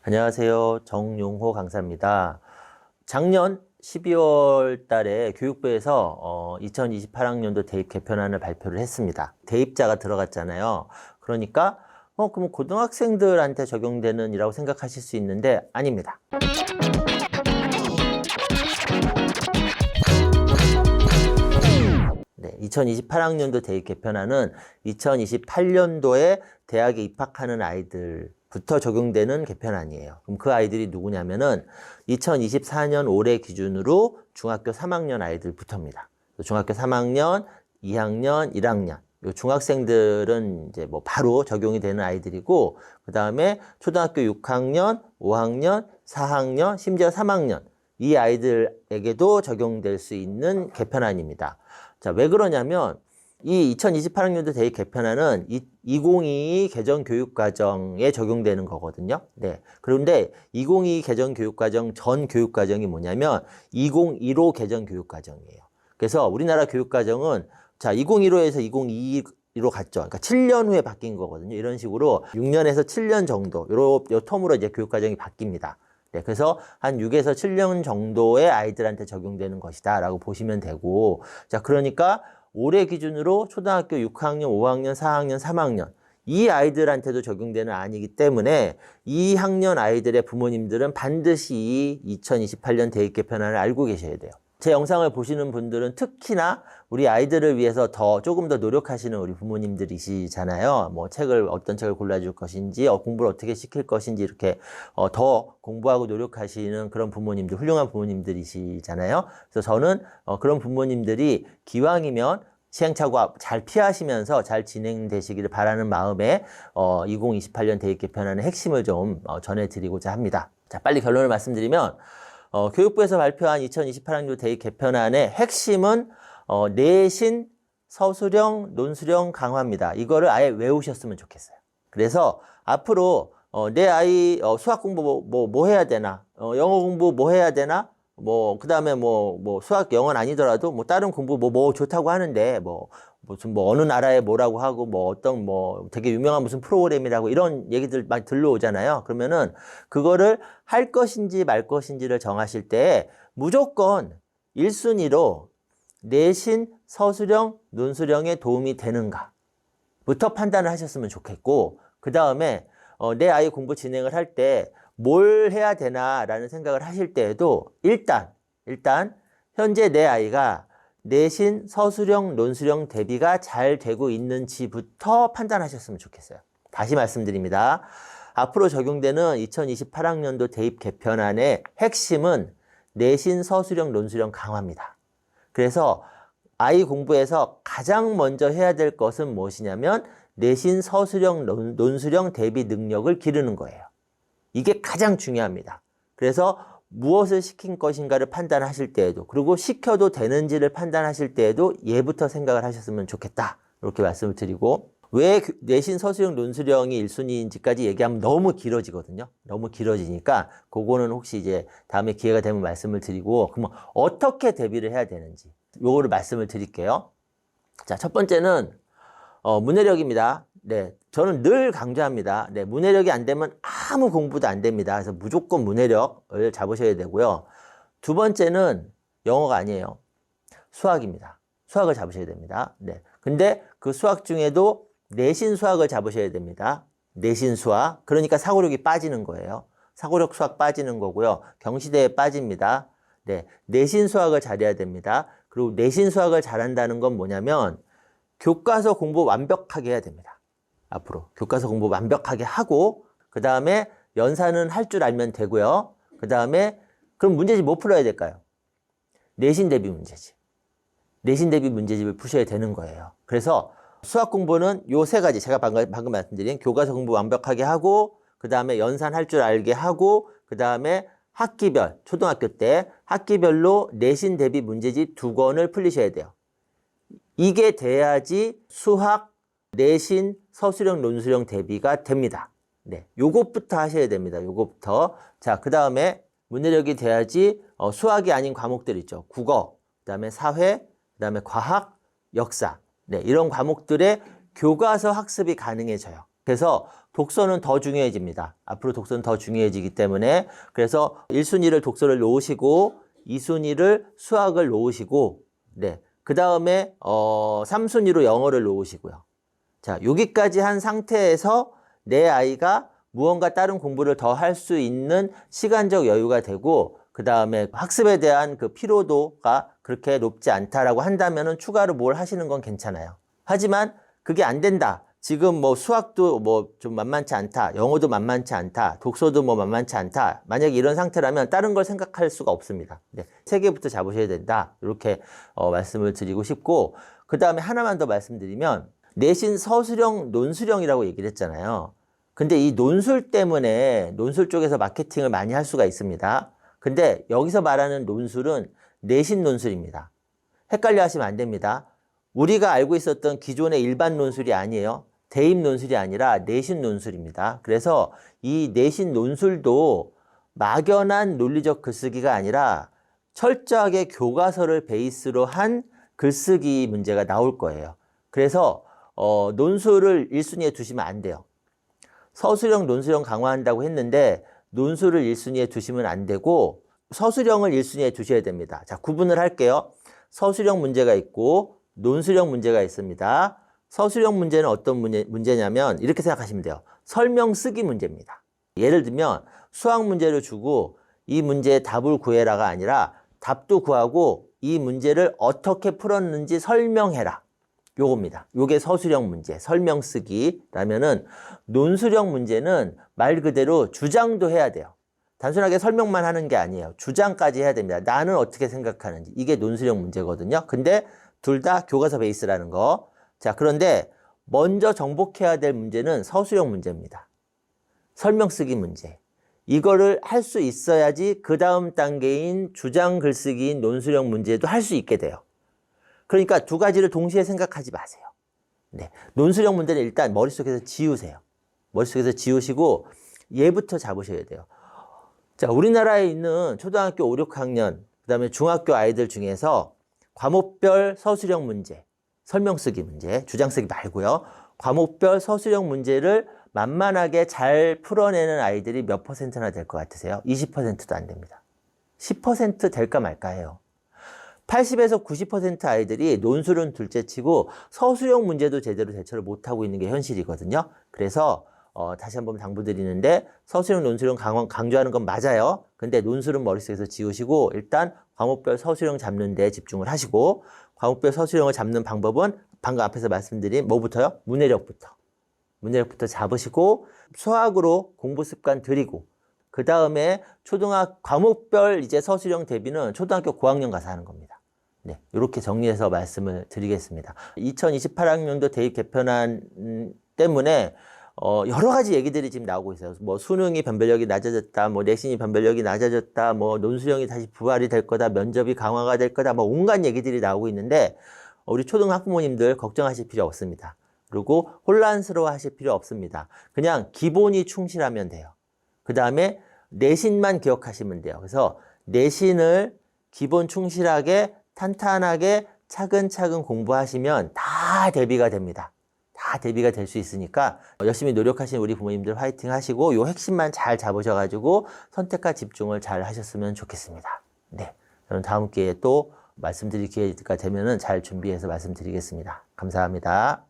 안녕하세요. 정용호 강사입니다. 작년 12월 달에 교육부에서 2028학년도 대입 개편안을 발표를 했습니다. 대입자가 들어갔잖아요. 그러니까 그럼 고등학생들한테 적용되는 이라고 생각하실 수 있는데 아닙니다. 네, 2028학년도 대입 개편안은 2028년도에 대학에 입학하는 아이들부터 적용되는 개편안이에요. 그럼 그 아이들이 누구냐면은 2024년 올해 기준으로 중학교 3학년 아이들부터입니다. 중학교 3학년, 2학년, 1학년. 요 중학생들은 이제 뭐 바로 적용이 되는 아이들이고, 그 다음에 초등학교 6학년, 5학년, 4학년, 심지어 3학년. 이 아이들에게도 적용될 수 있는 개편안입니다. 자, 왜 그러냐면 이 2028학년도 대입 개편안은 2022 개정 교육과정에 적용되는 거거든요. 네. 그런데 2022 개정 교육과정 전 교육과정이 뭐냐면 2015 개정 교육과정이에요. 그래서 우리나라 교육과정은 자, 2015에서 2022로 갔죠. 그러니까 7년 후에 바뀐 거거든요. 이런 식으로 6년에서 7년 정도 요 텀으로 이제 교육과정이 바뀝니다. 네, 그래서 한 6에서 7년 정도의 아이들한테 적용되는 것이다 라고 보시면 되고, 자, 그러니까 올해 기준으로 초등학교 6학년, 5학년, 4학년, 3학년 이 아이들한테도 적용되는 안이기 때문에 이 학년 아이들의 부모님들은 반드시 이 2028년 대입 개편안을 알고 계셔야 돼요. 제 영상을 보시는 분들은 특히나 우리 아이들을 위해서 조금 더 노력하시는 우리 부모님들이시잖아요. 뭐 어떤 책을 골라줄 것인지, 공부를 어떻게 시킬 것인지 이렇게 더 공부하고 노력하시는 그런 부모님들, 훌륭한 부모님들이시잖아요. 그래서 저는 그런 부모님들이 기왕이면 시행착오 잘 피하시면서 잘 진행되시기를 바라는 마음에 2028년 대입 개편안의 핵심을 좀 전해드리고자 합니다. 자, 빨리 결론을 말씀드리면 교육부에서 발표한 2028학년 대입 개편안의 핵심은 내신, 서술형, 논술형 강화입니다. 이거를 아예 외우셨으면 좋겠어요. 그래서 앞으로 내 아이 수학 공부 뭐 해야 되나, 영어 공부 뭐 해야 되나, 그 다음에 수학 영어는 아니더라도 다른 공부 뭐 좋다고 하는데 무슨 어느 나라에 뭐라고 하고 어떤 되게 유명한 무슨 프로그램이라고 이런 얘기들 많이 들려오잖아요. 그러면은 그거를 할 것인지 말 것인지를 정하실 때 무조건 1순위로 내신, 서술형, 논술형에 도움이 되는가부터 판단을 하셨으면 좋겠고, 그 다음에 내 아이 공부 진행을 할 때 뭘 해야 되나라는 생각을 하실 때에도 일단 현재 내 아이가 내신, 서술형, 논술형 대비가 잘 되고 있는지부터 판단하셨으면 좋겠어요. 다시 말씀드립니다. 앞으로 적용되는 2028학년도 대입 개편안의 핵심은 내신, 서술형, 논술형 강화입니다. 그래서 아이 공부에서 가장 먼저 해야 될 것은 무엇이냐면 내신, 서술형, 논술형 대비 능력을 기르는 거예요. 이게 가장 중요합니다. 그래서 무엇을 시킨 것인가를 판단하실 때에도, 그리고 시켜도 되는지를 판단하실 때에도 얘부터 생각을 하셨으면 좋겠다. 이렇게 말씀을 드리고, 왜 내신, 서술형, 논술형이 1순위인지까지 얘기하면 너무 길어지거든요. 너무 길어지니까 그거는 혹시 이제 다음에 기회가 되면 말씀을 드리고, 그러면 어떻게 대비를 해야 되는지 요거를 말씀을 드릴게요. 자, 첫 번째는 문해력입니다. 네, 저는 늘 강조합니다. 네, 문해력이 안 되면 아무 공부도 안 됩니다. 그래서 무조건 문해력을 잡으셔야 되고요. 두 번째는 영어가 아니에요. 수학입니다. 수학을 잡으셔야 됩니다. 네, 근데 그 수학 중에도 내신 수학을 잡으셔야 됩니다. 내신 수학. 그러니까 사고력이 빠지는 거예요. 사고력 수학 빠지는 거고요. 경시대에 빠집니다. 네, 내신 수학을 잘해야 됩니다. 그리고 내신 수학을 잘한다는 건 뭐냐면 교과서 공부 완벽하게 해야 됩니다. 앞으로 교과서 공부 완벽하게 하고, 그 다음에 연산은 할 줄 알면 되고요. 그 다음에 그럼 문제집 뭐 풀어야 될까요? 내신 대비 문제집. 내신 대비 문제집을 푸셔야 되는 거예요. 그래서 수학 공부는 요 세 가지, 제가 방금 말씀드린 교과서 공부 완벽하게 하고, 그 다음에 연산 할 줄 알게 하고, 그 다음에 학기별, 초등학교 때 학기별로 내신 대비 문제집 2권을 풀리셔야 돼요. 이게 돼야지 수학, 내신, 서술형, 논술형 대비가 됩니다. 네, 요것부터 하셔야 됩니다. 요것부터. 자, 그 다음에 문해력이 돼야지 수학이 아닌 과목들 있죠. 국어, 그 다음에 사회, 그 다음에 과학, 역사. 네, 이런 과목들의 교과서 학습이 가능해져요. 그래서 독서는 더 중요해집니다. 앞으로 독서는 더 중요해지기 때문에 그래서 1순위를 독서를 놓으시고 2순위를 수학을 놓으시고 네. 그 다음에 3순위로 영어를 놓으시고요. 자, 여기까지 한 상태에서 내 아이가 무언가 다른 공부를 더 할 수 있는 시간적 여유가 되고 그 다음에 학습에 대한 그 피로도가 그렇게 높지 않다라고 한다면은 추가로 뭘 하시는 건 괜찮아요. 하지만 그게 안 된다. 지금 뭐 수학도 뭐 좀 만만치 않다. 영어도 만만치 않다. 독서도 뭐 만만치 않다. 만약에 이런 상태라면 다른 걸 생각할 수가 없습니다. 네, 3개부터 잡으셔야 된다. 이렇게 말씀을 드리고 싶고 그 다음에 하나만 더 말씀드리면 내신 서술형, 논술형이라고 얘기를 했잖아요. 근데 이 논술 때문에 논술 쪽에서 마케팅을 많이 할 수가 있습니다. 근데 여기서 말하는 논술은 내신 논술입니다. 헷갈려 하시면 안 됩니다. 우리가 알고 있었던 기존의 일반 논술이 아니에요. 대입 논술이 아니라 내신 논술입니다. 그래서 이 내신 논술도 막연한 논리적 글쓰기가 아니라 철저하게 교과서를 베이스로 한 글쓰기 문제가 나올 거예요. 그래서 논술을 1순위에 두시면 안 돼요. 서술형, 논술형 강화한다고 했는데 논술을 1순위에 두시면 안 되고 서술형을 1순위에 두셔야 됩니다. 자, 구분을 할게요. 서술형 문제가 있고 논술형 문제가 있습니다. 서술형 문제는 어떤 문제냐면 이렇게 생각하시면 돼요. 설명 쓰기 문제입니다. 예를 들면 수학 문제를 주고 이 문제의 답을 구해라가 아니라 답도 구하고 이 문제를 어떻게 풀었는지 설명해라. 요겁니다. 요게 서술형 문제, 설명 쓰기라면은 논술형 문제는 말 그대로 주장도 해야 돼요. 단순하게 설명만 하는 게 아니에요. 주장까지 해야 됩니다. 나는 어떻게 생각하는지. 이게 논술형 문제거든요. 근데 둘 다 교과서 베이스라는 거. 자, 그런데 먼저 정복해야 될 문제는 서술형 문제입니다. 설명 쓰기 문제. 이거를 할 수 있어야지 그 다음 단계인 주장 글쓰기인 논술형 문제도 할 수 있게 돼요. 그러니까 두 가지를 동시에 생각하지 마세요. 네. 논술형 문제는 일단 머릿속에서 지우세요. 머릿속에서 지우시고 얘부터 잡으셔야 돼요. 자, 우리나라에 있는 초등학교 5, 6학년, 그 다음에 중학교 아이들 중에서 과목별 서술형 문제, 설명 쓰기 문제, 주장 쓰기 말고요. 과목별 서술형 문제를 만만하게 잘 풀어내는 아이들이 몇 %나 될 것 같으세요? 20%도 안 됩니다. 10% 될까 말까 해요. 80에서 90% 아이들이 논술은 둘째치고 서술형 문제도 제대로 대처를 못하고 있는 게 현실이거든요. 그래서 다시 한번 당부드리는데 서술형, 논술형 강조하는 건 맞아요. 근데 논술은 머릿속에서 지우시고 일단 과목별 서술형 잡는 데 집중을 하시고 과목별 서술형을 잡는 방법은 방금 앞에서 말씀드린 뭐부터요? 문해력부터 잡으시고 수학으로 공부 습관 들이고 그 다음에 과목별 이제 서술형 대비는 초등학교 고학년 가서 하는 겁니다. 네, 이렇게 정리해서 말씀을 드리겠습니다. 2028학년도 대입 개편안 때문에 여러 가지 얘기들이 지금 나오고 있어요. 뭐 수능이 변별력이 낮아졌다, 뭐 내신이 변별력이 낮아졌다, 뭐 논술형이 다시 부활이 될 거다, 면접이 강화가 될 거다, 뭐 온갖 얘기들이 나오고 있는데 우리 초등 학부모님들 걱정하실 필요 없습니다. 그리고 혼란스러워 하실 필요 없습니다. 그냥 기본이 충실하면 돼요. 그 다음에 내신만 기억하시면 돼요. 그래서 내신을 기본 충실하게 탄탄하게 차근차근 공부하시면 다 대비가 됩니다. 다 대비가 될 수 있으니까 열심히 노력하시는 우리 부모님들 화이팅 하시고 요 핵심만 잘 잡으셔가지고 선택과 집중을 잘 하셨으면 좋겠습니다. 네, 저는 다음 기회에 또 말씀드릴 기회가 되면은 잘 준비해서 말씀드리겠습니다. 감사합니다.